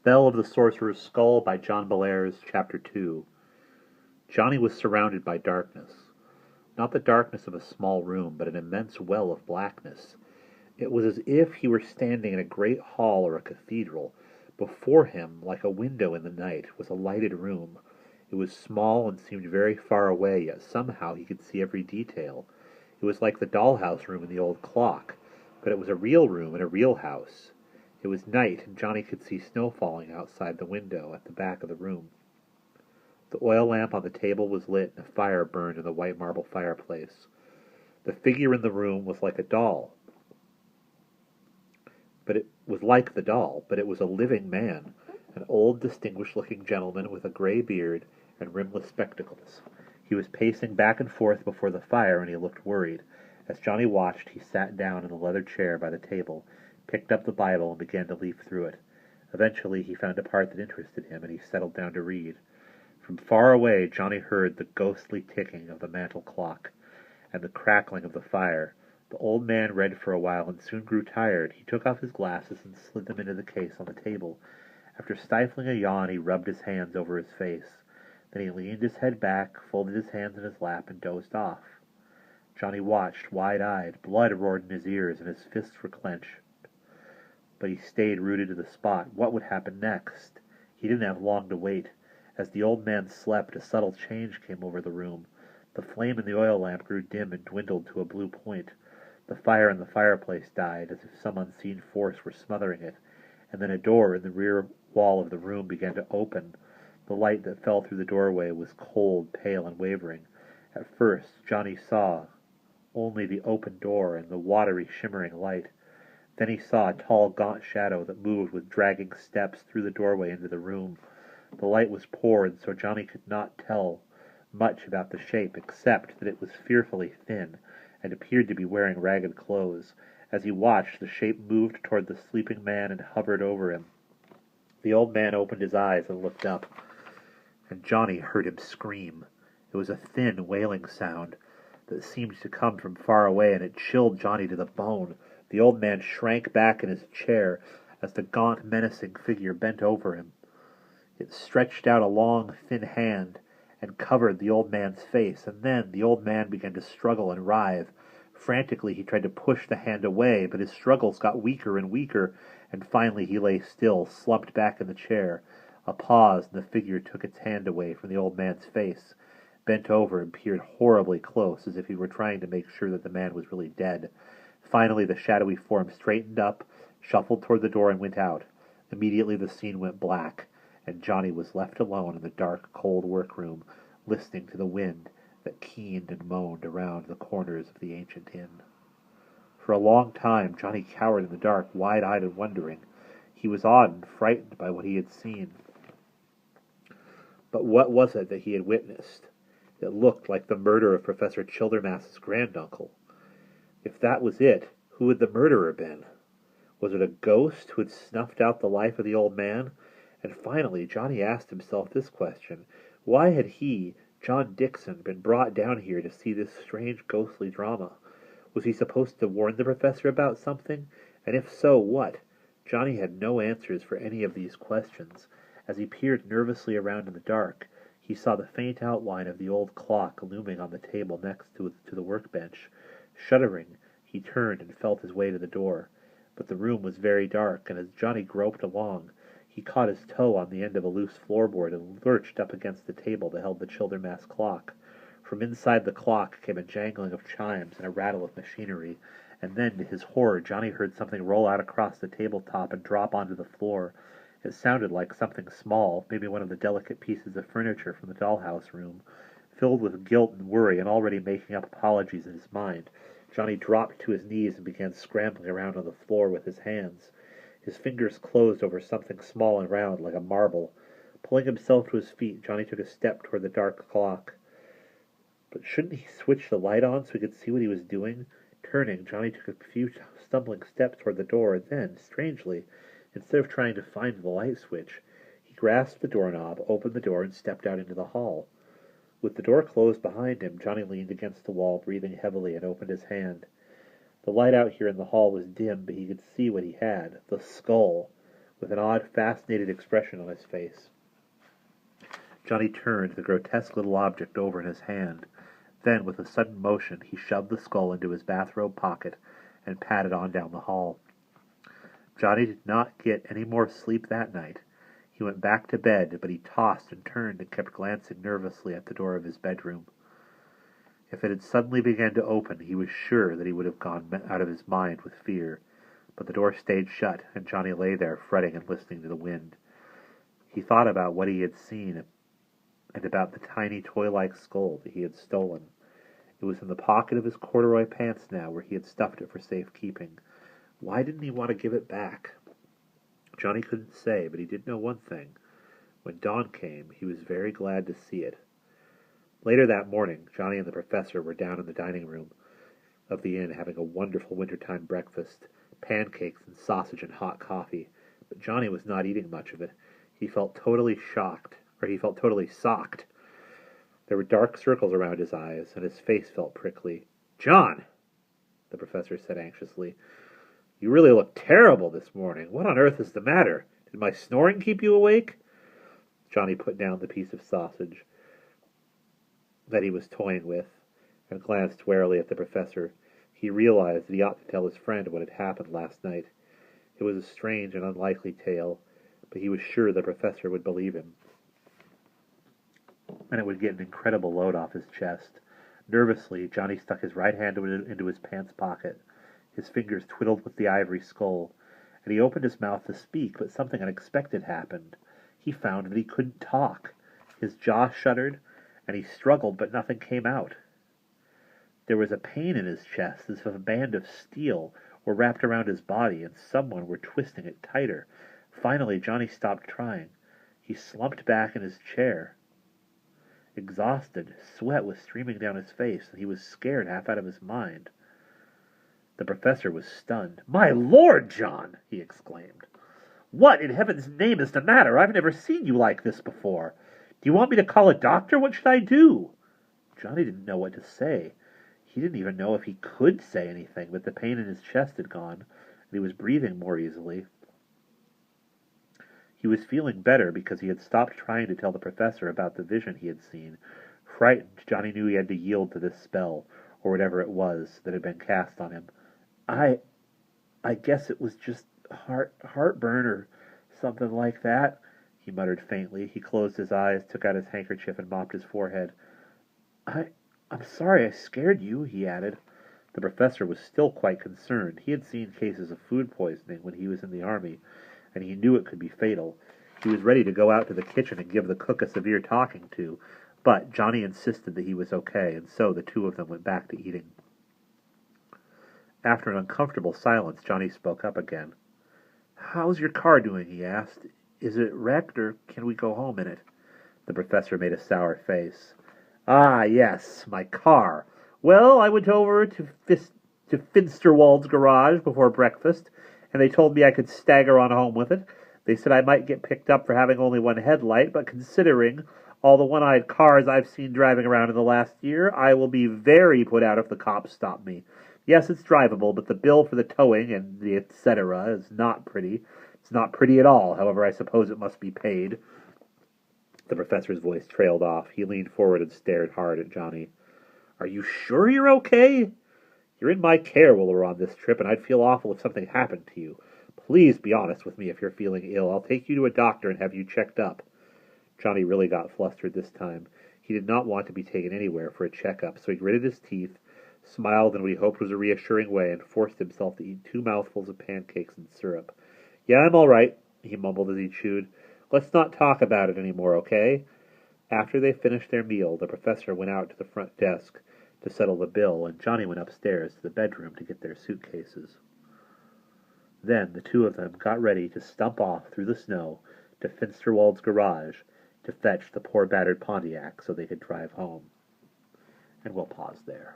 Spell of the Sorcerer's Skull by John Bellairs, Chapter 2. Johnny was surrounded by darkness. Not the darkness of a small room, but an immense well of blackness. It was as if he were standing in a great hall or a cathedral. Before him, like a window in the night, was a lighted room. It was small and seemed very far away, yet somehow he could see every detail. It was like the dollhouse room in the old clock, but it was a real room in a real house. It was night, and Johnny could see snow falling outside the window at the back of the room. The oil lamp on the table was lit, and a fire burned in the white marble fireplace. The figure in the room was like a doll, but it was like the doll, but it was a living man, an old, distinguished-looking gentleman with a gray beard and rimless spectacles. He was pacing back and forth before the fire, and he looked worried. As Johnny watched, he sat down in the leather chair by the table, picked up the Bible, and began to leaf through it. Eventually he found a part that interested him, and he settled down to read. From far away Johnny heard the ghostly ticking of the mantel clock, and the crackling of the fire. The old man read for a while, and soon grew tired. He took off his glasses and slid them into the case on the table. After stifling a yawn, he rubbed his hands over his face. Then he leaned his head back, folded his hands in his lap, and dozed off. Johnny watched, wide-eyed. Blood roared in his ears, and his fists were clenched. But he stayed rooted to the spot. What would happen next? He didn't have long to wait. As the old man slept, a subtle change came over the room. The flame in the oil lamp grew dim and dwindled to a blue point. The fire in the fireplace died, as if some unseen force were smothering it, and then a door in the rear wall of the room began to open. The light that fell through the doorway was cold, pale, and wavering. At first, Johnny saw only the open door and the watery, shimmering light. Then he saw a tall, gaunt shadow that moved with dragging steps through the doorway into the room. The light was poor, and so Johnny could not tell much about the shape, except that it was fearfully thin, and appeared to be wearing ragged clothes. As he watched, the shape moved toward the sleeping man and hovered over him. The old man opened his eyes and looked up, and Johnny heard him scream. It was a thin, wailing sound that seemed to come from far away, and it chilled Johnny to the bone. The old man shrank back in his chair as the gaunt, menacing figure bent over him. It stretched out a long, thin hand and covered the old man's face, and then the old man began to struggle and writhe. Frantically he tried to push the hand away, but his struggles got weaker and weaker, and finally he lay still, slumped back in the chair. A pause, and the figure took its hand away from the old man's face, bent over and peered horribly close, as if he were trying to make sure that the man was really dead. Finally the shadowy form straightened up, shuffled toward the door, and went out. Immediately the scene went black, and Johnny was left alone in the dark, cold workroom, listening to the wind that keened and moaned around the corners of the ancient inn. For a long time Johnny cowered in the dark, wide-eyed and wondering. He was awed and frightened by what he had seen. But what was it that he had witnessed? It looked like the murder of Professor Childermass's granduncle. If that was it, who had the murderer been? Was it a ghost who had snuffed out the life of the old man? And finally, Johnny asked himself this question. Why had he, John Dixon, been brought down here to see this strange ghostly drama? Was he supposed to warn the professor about something? And if so, what? Johnny had no answers for any of these questions. As he peered nervously around in the dark, he saw the faint outline of the old clock looming on the table next to the workbench. Shuddering, he turned and felt his way to the door. But the room was very dark, and as Johnny groped along, he caught his toe on the end of a loose floorboard and lurched up against the table that held the Childermass clock. From inside the clock came a jangling of chimes and a rattle of machinery, and then, to his horror, Johnny heard something roll out across the tabletop and drop onto the floor. It sounded like something small, maybe one of the delicate pieces of furniture from the dollhouse room. Filled with guilt and worry, and already making up apologies in his mind, Johnny dropped to his knees and began scrambling around on the floor with his hands. His fingers closed over something small and round, like a marble. Pulling himself to his feet, Johnny took a step toward the dark clock. But shouldn't he switch the light on so he could see what he was doing? Turning, Johnny took a few stumbling steps toward the door, and then, strangely, instead of trying to find the light switch, he grasped the doorknob, opened the door, and stepped out into the hall. With the door closed behind him, Johnny leaned against the wall, breathing heavily, and opened his hand. The light out here in the hall was dim, but he could see what he had. The skull with an odd, fascinated expression on his face. Johnny turned the grotesque little object over in his hand. Then, with a sudden motion, he shoved the skull into his bathrobe pocket and padded on down the hall. Johnny did not get any more sleep that night. He went back to bed, but he tossed and turned and kept glancing nervously at the door of his bedroom. If it had suddenly begun to open, he was sure that he would have gone out of his mind with fear. But the door stayed shut, and Johnny lay there fretting and listening to the wind. He thought about what he had seen and about the tiny toy-like skull that he had stolen. It was in the pocket of his corduroy pants now, where he had stuffed it for safekeeping. Why didn't he want to give it back? Johnny couldn't say, but he did know one thing. When dawn came, he was very glad to see it. Later that morning, Johnny and the professor were down in the dining room of the inn having a wonderful wintertime breakfast, pancakes and sausage and hot coffee. But Johnny was not eating much of it. He felt totally socked. There were dark circles around his eyes, and his face felt prickly. "John," the professor said anxiously, "you really look terrible this morning. What on earth is the matter? Did my snoring keep you awake?" Johnny put down the piece of sausage that he was toying with and glanced warily at the professor. He realized that he ought to tell his friend what had happened last night. It was a strange and unlikely tale, but he was sure the professor would believe him, and it would get an incredible load off his chest. Nervously, Johnny stuck his right hand into his pants pocket. His fingers twiddled with the ivory skull, and he opened his mouth to speak, but something unexpected happened. He found that he couldn't talk. His jaw shuddered, and he struggled, but nothing came out. There was a pain in his chest, as if a band of steel were wrapped around his body, and someone were twisting it tighter. Finally, Johnny stopped trying. He slumped back in his chair. Exhausted, sweat was streaming down his face, and he was scared half out of his mind. The professor was stunned. "My Lord, John!" he exclaimed. "What in heaven's name is the matter? I've never seen you like this before. Do you want me to call a doctor? What should I do?" Johnny didn't know what to say. He didn't even know if he could say anything, but the pain in his chest had gone, and he was breathing more easily. He was feeling better because he had stopped trying to tell the professor about the vision he had seen. Frightened, Johnny knew he had to yield to this spell, or whatever it was that had been cast on him. I guess it was just heartburn or something like that," he muttered faintly. He closed his eyes, took out his handkerchief, and mopped his forehead. I'm sorry I scared you," he added. The professor was still quite concerned. He had seen cases of food poisoning when he was in the army, and he knew it could be fatal. He was ready to go out to the kitchen and give the cook a severe talking to, but Johnny insisted that he was okay, and so the two of them went back to eating. After an uncomfortable silence, Johnny spoke up again. "How's your car doing?" he asked. "Is it wrecked, or can we go home in it?" The professor made a sour face. "Ah, yes, my car. Well, I went over to Finsterwald's garage before breakfast, and they told me I could stagger on home with it. They said I might get picked up for having only one headlight, but considering all the one-eyed cars I've seen driving around in the last year, I will be very put out if the cops stop me. Yes, it's drivable, but the bill for the towing and the etc. is not pretty. It's not pretty at all, however, I suppose it must be paid." The professor's voice trailed off. He leaned forward and stared hard at Johnny. "Are you sure you're okay? You're in my care while we're on this trip, and I'd feel awful if something happened to you. Please be honest with me if you're feeling ill. I'll take you to a doctor and have you checked up." Johnny really got flustered this time. He did not want to be taken anywhere for a checkup, so he gritted his teeth, smiled in what he hoped was a reassuring way, and forced himself to eat 2 mouthfuls of pancakes and syrup. "Yeah, I'm all right," he mumbled as he chewed. "Let's not talk about it any more, okay?" After they finished their meal, the professor went out to the front desk to settle the bill, and Johnny went upstairs to the bedroom to get their suitcases. Then the two of them got ready to stump off through the snow to Finsterwald's garage to fetch the poor battered Pontiac so they could drive home. And we'll pause there.